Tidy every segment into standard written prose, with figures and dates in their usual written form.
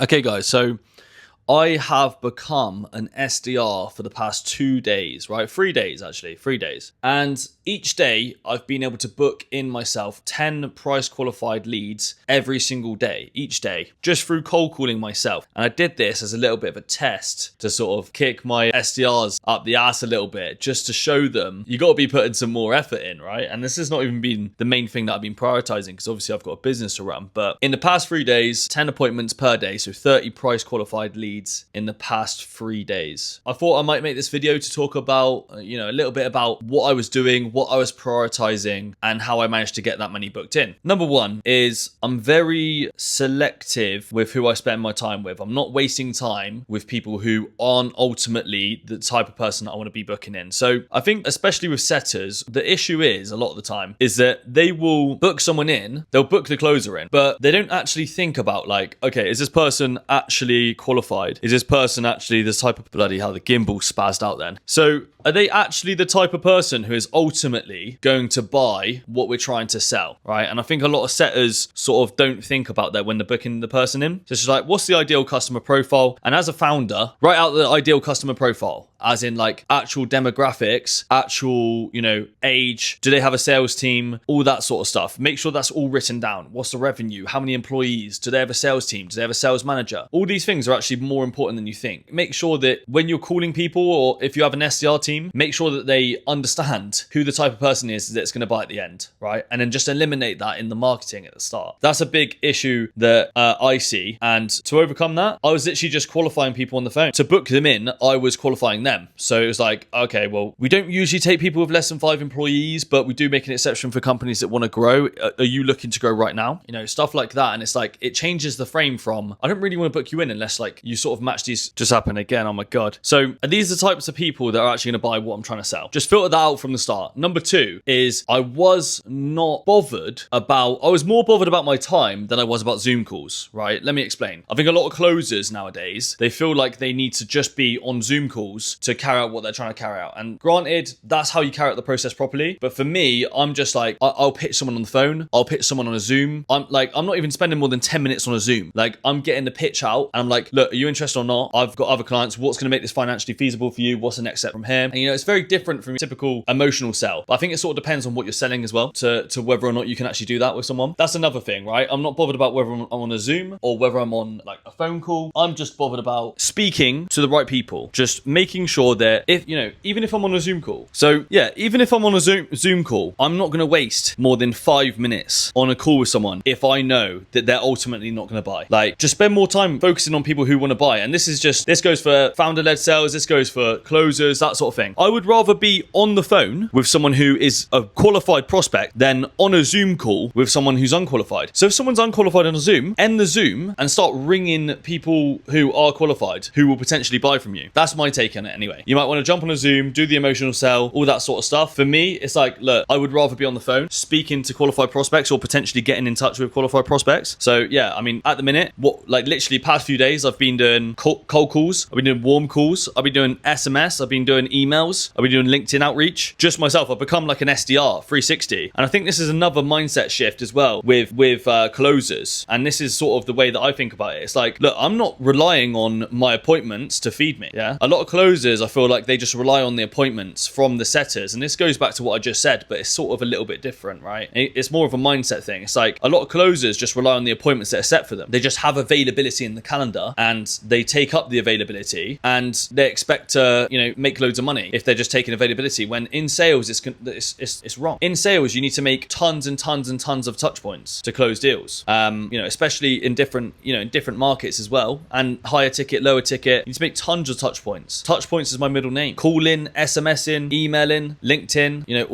Okay, guys, so I have become an SDR for the past 2 days, right? 3 days, actually, 3 days. And each day I've been able to book in myself 10 price qualified leads every single day, each day, just through cold calling myself. And I did this as a little bit of a test to sort of kick my SDRs up the ass a little bit, just to show them you got to be putting some more effort in, right? And this has not even been the main thing that I've been prioritizing because obviously I've got a business to run. But in the past 3 days, 10 appointments per day, so 30 price qualified leads in the past 3 days. I thought I might make this video to talk about, a little bit about what I was doing, what I was prioritizing, and how I managed to get that many booked in. Number one is I'm very selective with who I spend my time with. I'm not wasting time with people who aren't ultimately the type of person that I want to be booking in. So I think especially with setters, the issue is a lot of the time is that they will book someone in, they'll book the closer in, but they don't actually think about like, okay, is this person actually qualified? Is this person actually the type of bloody hell, the gimbal spazzed out then? So are they actually the type of person who is ultimately going to buy what we're trying to sell, right? And I think a lot of setters sort of don't think about that when they're booking the person in. So it's just like, what's the ideal customer profile? And as a founder, write out the ideal customer profile, as in like actual demographics, actual, age, do they have a sales team, all that sort of stuff. Make sure that's all written down. What's the revenue? How many employees? Do they have a sales team? Do they have a sales manager? All these things are actually more important than you think. Make sure that when you're calling people, or if you have an SDR team, make sure that they understand who the type of person is that's going to buy at the end, right? And then just eliminate that in the marketing at the start. That's a big issue that I see. And to overcome that, I was literally just qualifying people on the phone. To book them in, I was qualifying them. So it was like, okay, well, we don't usually take people with less than 5 employees, but we do make an exception for companies that want to grow. Are you looking to grow right now? Stuff like that. And it's like, it changes the frame from, I don't really want to book you in unless like you sort of match these. Just happened again. Oh my God. So are these the types of people that are actually going to buy what I'm trying to sell? Just filter that out from the start. Number two is I was more bothered about my time than I was about Zoom calls, right? Let me explain. I think a lot of closers nowadays, they feel like they need to just be on Zoom calls to carry out what they're trying to carry out. And granted, that's how you carry out the process properly. But for me, I'm just like, I'll pitch someone on the phone. I'll pitch someone on a Zoom. I'm not even spending more than 10 minutes on a Zoom. Like I'm getting the pitch out and I'm like, look, are you interested or not? I've got other clients. What's going to make this financially feasible for you? What's the next step from here? And it's very different from a typical emotional sell. But I think it sort of depends on what you're selling as well to whether or not you can actually do that with someone. That's another thing, right? I'm not bothered about whether I'm on a Zoom or whether I'm on like a phone call. I'm just bothered about speaking to the right people. Just making sure that even if I'm on a Zoom call. So yeah, even if I'm on a Zoom call, I'm not going to waste more than 5 minutes on a call with someone if I know that they're ultimately not going to buy. Like just spend more time focusing on people who want to buy. And this goes for founder-led sales. This goes for closers, that sort of thing. I would rather be on the phone with someone who is a qualified prospect than on a Zoom call with someone who's unqualified. So if someone's unqualified on a Zoom, end the Zoom and start ringing people who are qualified, who will potentially buy from you. That's my take on it anyway. You might want to jump on a Zoom, do the emotional sell, all that sort of stuff. For me, it's like, look, I would rather be on the phone speaking to qualified prospects or potentially getting in touch with qualified prospects. So yeah, I mean, at the minute, literally past few days, I've been doing cold calls. I've been doing warm calls. I've been doing SMS. I've been doing emails. I've been doing LinkedIn outreach. Just myself, I've become like an SDR 360. And I think this is another mindset shift as well with closers. And this is sort of the way that I think about it. It's like, look, I'm not relying on my appointments to feed me. Yeah. A lot of closers, I feel like they just rely on the appointments from the setters. And this goes back to what I just said, but it's sort of a little bit different, right? It's more of a mindset thing. It's like a lot of closers just rely on the appointments that are set for them. They just have availability in the calendar and they take up the availability and they expect to, make loads of money if they're just taking availability, when in sales, it's wrong. In sales, you need to make tons and tons and tons of touch points to close deals. Especially in different markets as well, and higher ticket, lower ticket, you need to make tons of touch points. Touch points is my middle name. Calling, SMSing, emailing, LinkedIn,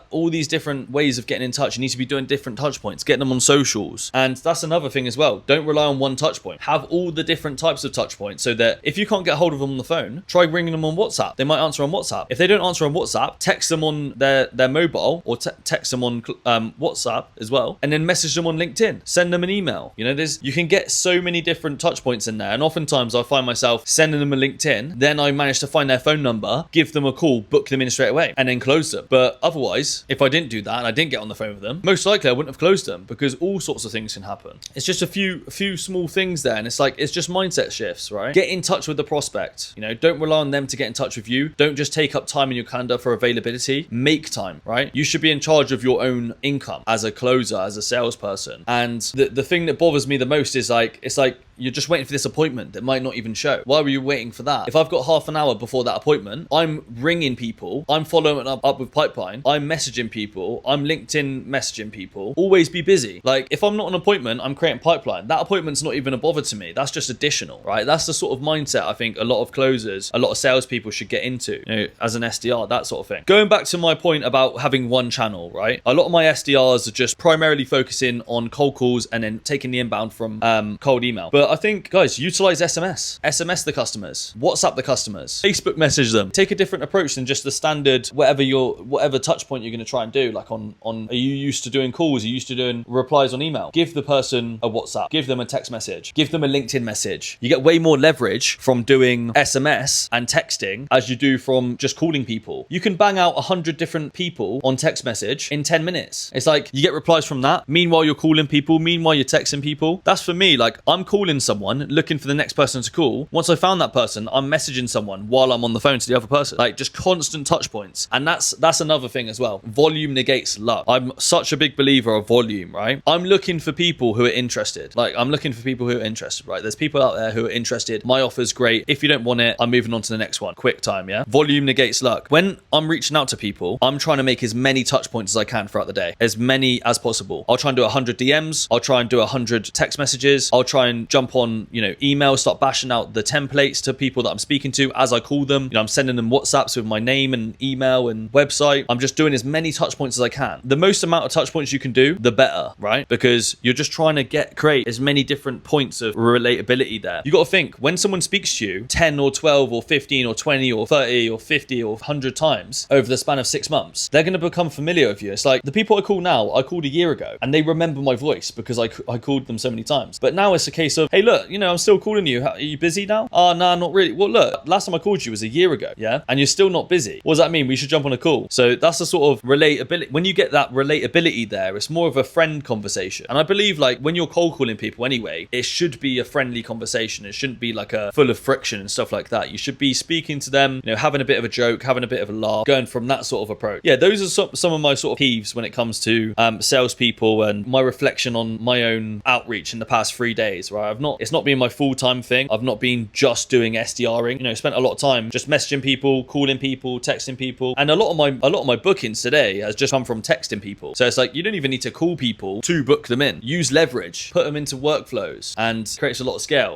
all these different ways of getting in touch. You need to be doing different touch points, getting them on socials. And that's another thing as well. Don't rely on one touch point. Have all the different types of touch points so that if you can't get hold of them on the phone, try ringing them on WhatsApp. They might answer on WhatsApp. If they don't answer on WhatsApp, text them on their mobile or text them on WhatsApp as well, and then message them on LinkedIn. Send them an email. You can get so many different touch points in there. And oftentimes I find myself sending them a LinkedIn, then I manage to find their phone number, give them a call, book them in straight away, and then close them. But otherwise, if I didn't do that and I didn't get on the phone with them, most likely I wouldn't have closed them, because all sorts of things can happen. It's just a few small things there, and it's just mindset shifts, right? Get in touch with the prospect. Don't rely on them to get in touch with you. Don't just take up time in your calendar for availability. Make time, right? You should be in charge of your own income as a closer, as a salesperson. And the thing that bothers me the most is it's like you're just waiting for this appointment that might not even show. Why were you waiting for that? If I've got half an hour before that appointment, I'm ringing people, I'm following up with pipeline, I'm messaging people, I'm LinkedIn messaging people. Always be busy. Like, if I'm not on an appointment, I'm creating pipeline. That appointment's not even a bother to me. That's just additional, right? That's the sort of mindset I think a lot of closers, a lot of salespeople should get into, as an SDR, that sort of thing. Going back to my point about having one channel, right? A lot of my SDRs are just primarily focusing on cold calls and then taking the inbound from cold email. But I think, guys, utilize SMS the customers, WhatsApp the customers, Facebook message them. Take a different approach than just the standard whatever touch point you're going to try and do. Like are you used to doing calls? Are you used to doing replies on email? Give the person a WhatsApp, give them a text message, give them a LinkedIn message. You get way more leverage from doing SMS and texting as you do from just calling people. You can bang out 100 different people on text message in 10 minutes. It's like you get replies from that. Meanwhile, you're calling people. Meanwhile, you're texting people. That's for me. Like, I'm calling someone, looking for the next person to call. Once I found that person, I'm messaging someone while I'm on the phone to the other person. Like, just constant touch points. And that's another thing as well. Volume negates luck. I'm such a big believer of volume, right? I'm looking for people who are interested. Like, I'm looking for people who are interested, right? There's people out there who are interested. My offer's great. If you don't want it, I'm moving on to the next one. Quick time, yeah? Volume negates luck. When I'm reaching out to people, I'm trying to make as many touch points as I can throughout the day. As many as possible. I'll try and do 100 DMs. I'll try and do 100 text messages. I'll try and jump on, email, start bashing out the templates to people that I'm speaking to as I call them. I'm sending them WhatsApps with my name and email and website. I'm just doing as many touch points as I can. The most amount of touch points you can do, the better, right? Because you're just trying to create as many different points of relatability there. You got to think, when someone speaks to you 10 or 12 or 15 or 20 or 30 or 50 or 100 times over the span of 6 months, they're going to become familiar with you. It's like the people I call now, I called a year ago and they remember my voice because I called them so many times. But now it's a case of, hey, look, I'm still calling you. Are you busy now? Oh, no, not really. Well, look, last time I called you was a year ago, yeah? And you're still not busy. What does that mean? We should jump on a call. So that's the sort of relatability. When you get that relatability there, it's more of a friend conversation. And I believe, like, when you're cold calling people anyway, it should be a friendly conversation. It shouldn't be like a full of friction and stuff like that. You should be speaking to them, having a bit of a joke, having a bit of a laugh, going from that sort of approach. Yeah, those are some of my sort of peeves when it comes to salespeople and my reflection on my own outreach in the past 3 days, right? It's not been my full-time thing. I've not been just doing SDRing. Spent a lot of time just messaging people, calling people, texting people. And a lot of my bookings today has just come from texting people. So it's like, you don't even need to call people to book them in. Use leverage, put them into workflows, and creates a lot of scale.